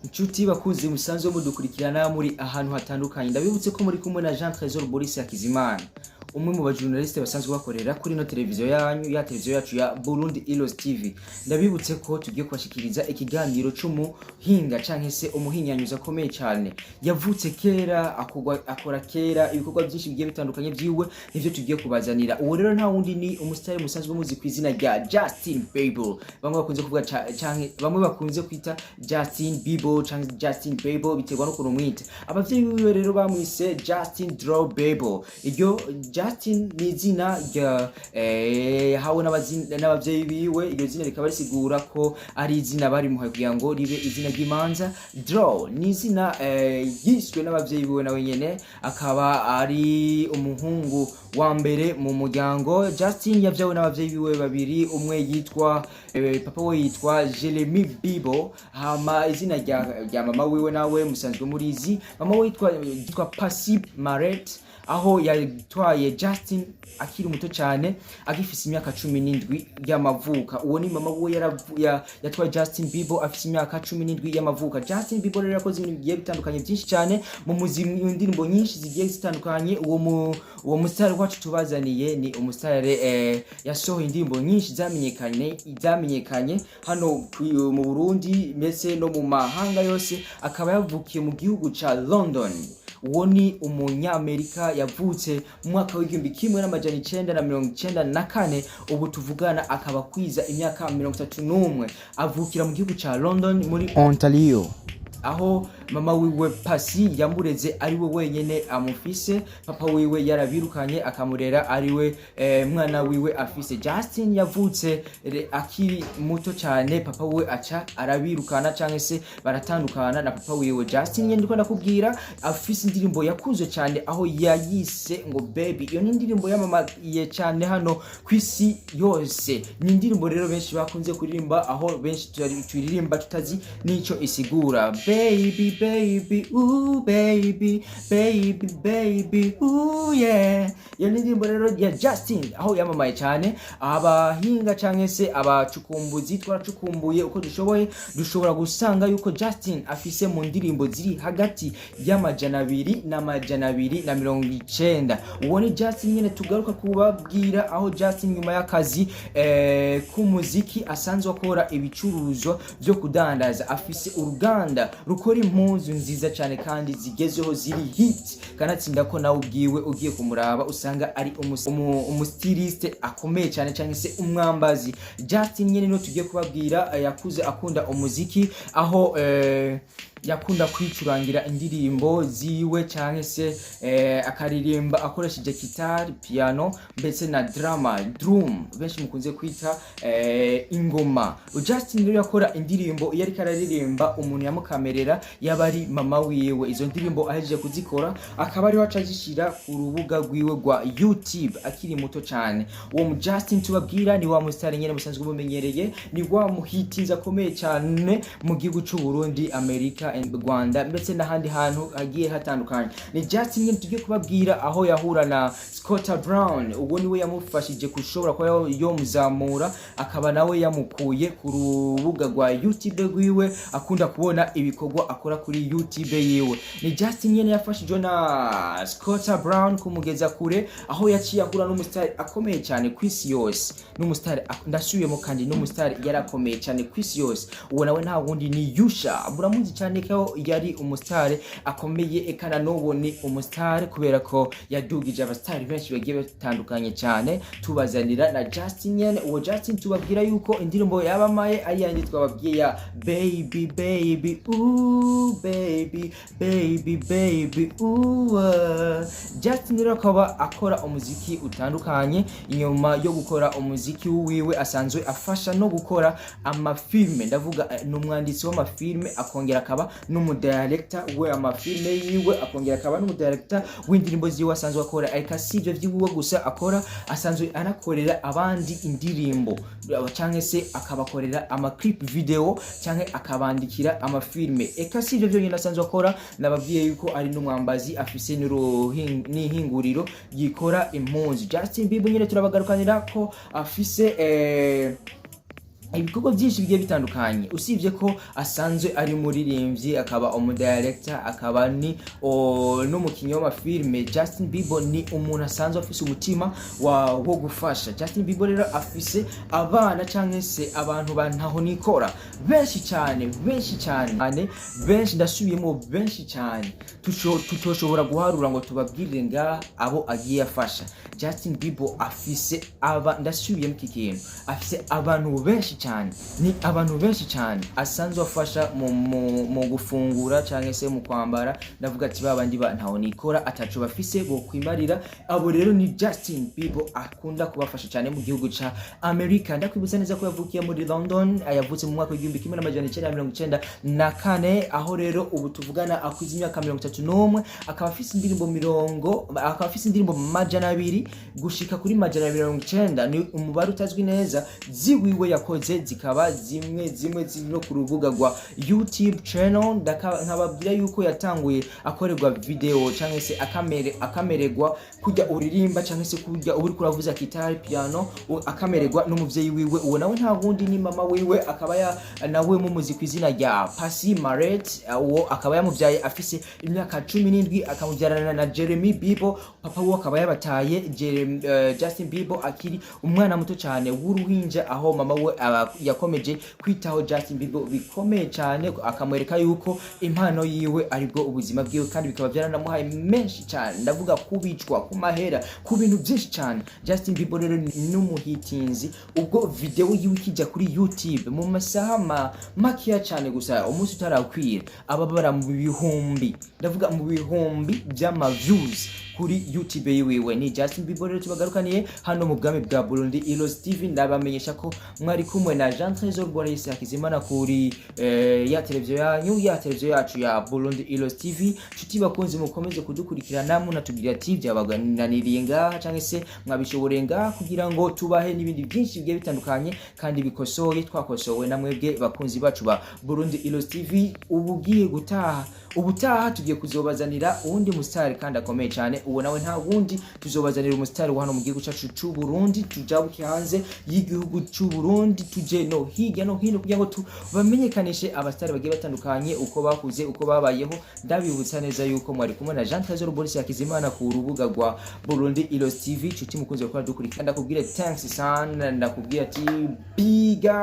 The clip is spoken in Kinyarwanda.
Inshuti bakuzi musanzwe mudukurikirana muri ahantu hatandukanye ndabibutse ko muri kumwe na Jean Trésor Boris Hakizimana umwe mu bajournaliste basanzwe bakorera kuri no televiziyo yanyu ya televiziyo yacu ya Burundi Ilos TV. Ndabibutse ko tugiye kwashikiriza ikiganiro c'umuhinga canke se umuhinyanyuza akomeye cyane yavutse kera akora kera ibikorwa byinshi bigiye bitandukanye byiwe nivyo tugiye kubazanira. Uwo rero nta wundi ni umusitari musanzwe muzi kwizina rya Justin Bieber, bamwe bakunze kuvuga canke bamwe bakunze kwita Justin Bieber canke Justin Bieber biterwa no kurumwita. Abavyeyi biwe rero bamwise Justin Drew Bieber. Iryo Justin ni izina hawe n'abavyeyi biwe. Iryo zina rikaba risigura ko ari izina bari muhaye kugira ngo ribe izina ry'imanza. Drew ni izina yiswe n'abavyeyi biwe nawe nyene, akaba ari umuhungu wa mbere mu muryango. Justin yavyawe n'abavyeyi biwe babiri, umwe yitwa papa we yitwa Jeremy Bieber, hama izina rya mama wiwe nawe musanzwe murizi. Mama we yitwa Passive Maret, aho yatwaye Justin akiri muto cyane agifise imyaka 17 y'amavuka. Uwo ni mama we yatwaye Justin Bieber afise imyaka 17 y'amavuka. Justin Bieber rero yakoze ibintu bigiye bitandukanye byinshi cyane mu muziki, indirimbo nyinshi zigiye zitandukanye. Uwo mustari wacu tubazaniye ni umustari yasohoye indirimbo nyinshi zamenyekanye hano mu Burundi mbese no mu mahanga yose. Akaba yavukiye mu gihugu ca London. Uwo ni umunyamerika yavutse mu mwaka w'1994. Ubu tuvugana akaba kwiza imyaka 31. Avukira mu gihugu ca London muri Ontario, aho mama wiwe Pasi yamureze ari we wenyene amufise. Papa wiwe yarabirukanye akamurera ari we mwana wiwe afise. Justin yavutse akiri muto cyane, papa we aca arabirukana canke se baratandukana na papa wiwe. Justin nyene ndiko ndakubwira afise indirimbo yakuze cyane aho yayise ngo Baby. Iyo ni indirimbo yamamaye cyane hano kwisi yose. Ni indirimbo rero benshi bakunze kuririmba, aho benshi turirimba tutazi nico isigura. Baby, baby, ooh, baby, baby, baby, ooh, yeah. Iyo ndirimbo rero ya Justin aho yamamaye cyane. Abahinga canke se abacukumbuzi twaracukumbuye uko dushobora gusanga yuko Justin afise mu ndirimbo ziri hagati y'amajana 2 n'amajana 290. Uwo ni Justin nyene tugaruka kubabwira, aho Justin nyuma y'akazi k'umuziki asanzwe akora ibicuruzwa byo kudandaza. Afise uruganda rukora impuzu nziza cyane kandi zigezeho ziri hit, kanatsinda ko nawe ubwiwe ugiye kumuraba usanga ari umustiliste akomeye cyane cyane se umwambazi. Justin nyene no tugiye kubabwira yakuze akunda umuziki, aho yakunda kwicurangira indirimbo ziwe cyane se akaririmba akoresheje guitar, piano mbese na drum benshi mukunze kwita ingoma. Justin rero yakora indirimbo iyo ari kararirimba umuntu yamukamerera yabari mama wiwe. Izo ndirimbo ahejeje kuzikora akaba ari wacagishira ku rubuga rwiwe rwa YouTube akiri muto cyane. Uwo mu Justin tubabwira ni wa mustari nyene musanzwe mumenyereye, ni wa muhitinza akomeye cyane mu gihugu cy'u Burundi, Amerika, Rwanda mbese n'ahandi hantu agiye hatandukanye. Ni Justin nyene tugiye kubabwira aho yahura na Scott Brown. Ubwo niwe yamufashije kushobora kwa yo muzamura, akaba nawe yamukuye ku rubuga rwa YouTube rwiwe, akunda kubona ibikorwa akora kuri YouTube yiwe. Ni Justin nyene yafashijwe na Scott Brown kumugeza kure, aho yaciye akura n'umustari akomeye cyane kwisi yose. N'umustari ndasubiyemo kandi n'umustari yarakomeye cyane kwisi yose. Uwo nawe nta wundi ni Usher. Muramuzi cyane ko yari umustari akomeye, ekana n'ubu ni umustari kubera ko yadugije abastari benshi bagiye batandukanye cyane. Tubazanira na Justin nyene. Uwo Justin tubabwira yuko indirimbo yabamaye ari yandi twababwiye ya Baby, baby, ooh, baby, baby, baby, ooh. Justin rero akaba akora umuziki utandukanye. Inyuma yo gukora umuziki wiwe asanzwe afasha no gukora amafilme. Ndavuga n'umwanditsi w'amafilme, akongera akaba n'umudirector we amafilme yiwe, akongera akaba n'umudirector w'indirimbo ziwe asanzwe akora. Ariko sivyo vyiwe gusa akora, asanzwe anakorera abandi indirimbo canke se akabakorera ama clip video canke akabandikira amafilme. Eka sivyo vyonyine asanzwe akora, nababwiye yuko ari n'umwambazi afise n'ihinguriro yikora impunzi. Justin Bieber nyine turabagarukanira ko afise ibikorwa byinshi bigiye bitandukanye, usibye ko asanzwe ari muririmbyi, akaba umudirector, akaba ni n'umukinnyi w'amafilme. Justin Bieber ni umuntu asanzwe afise umutima wo gufasha. Justin Bieber rero afise abana cyangwa se abantu bantaho nikora benshi cyane, benshi ndasubiyemo, benshi cyane tutoshobora guharura ngo tubabwirire nga abo agiye afasha. Justin Bieber afise ndasubiyemo iki kintu, afise abantu benshi cyane, ni abantu benshi cyane asanzwe afasha mu gufungura cyangwa se mu kwambara. Ndavuga ati babandi ntaho nikora ataco bafise bo kwimarira, abo rero ni Justin Bieber akunda kubafasha cyane mu gihugu ca America. Ndakwibutsa neza ko yavukiye muri London, yavutse mu mwaka w'1994, aho rero ubu tuvugana akwiza imyaka 31, akaba afise indirimbo majana abiri gushika kuri majana 90. Ni umubare utazwi neza ziwiwe yakoze, zikaba zimwe ziri no ku rubuga rwa YouTube channel. Nkababwira yuko yatanguye akorerwa video cyangwa se akamererwa kujya uririmba cyangwa se kujya uri kuravuza gitari, piano, akamererwa n'umuvyeyi wiwe. Uwo nawe nta wundi ni mama wiwe, akaba nawe mu muziki izina rya Pasi Maret. Uwo akaba yamuvyaye afise imyaka 17, akamuvyarana na Jeremy Bieber. Papa we akaba yabataye Justin Bieber akiri umwana muto cyane w'uruhinja, aho mama we yakomeje kwitaho Justin Bieber bikomeye cyane, akamwereka yuko impano yiwe aribwo ubuzima bwiwe, kandi bikaba byaranamuhaye menshi cyane. Ndavuga kubicwa, ku mahera, ku bintu byinshi cyane. Justin Bieber rero n'umuhitinzi. Ubwo video yiwe kijya kuri YouTube mu masaha makiya cyane gusa, umunsi utarakwira ababara mu bihumbi, ndavuga mu bihumbi by'ama views kuri YouTube yiwe. Ni Justin Bieber rero tubagarukaniye hano mu bwami bwa Burundi Ilos TV. Ndabamenyesha ko mwari kumwe na Jean Trésor Boris Hakizimana kuri ya televiziyo yacu ya Burundi Ilos TV. Nshuti bakunzi, mukomeze kudukurikirana, munatubwira ati byabaganiriye ngaha cyangwa se mwabishobore ngaha, kugira ngo tubahe n'ibindi byinshi bigiye bitandukanye kandi bikosoye, twakosowe na mwebwe bakunzi bacu ba Burundi Ilos TV. Ubutaha tugiye kuzobazanira uwundi mustari kandi akomeye cyane. Uwo nawe nta wundi, tuzobazanira umustari wa hano mu gihugu cyacu cy'u Burundi, tujabuke hanze y'igihugu cy'u Burundi, tuje no hirya no hino kugira ngo tubamenyekanishe abastari bagiye batandukanye, uko bakuze, uko babayeho. Ndabibutsa neza yuko mwari kumwe na Jean Trésor Boris Hakizimana ku rubuga rwa Burundi Ilos TV. Nshuti mukunze gukora dukurikira, ndakubwira thanks sana, ndakubwira ati biga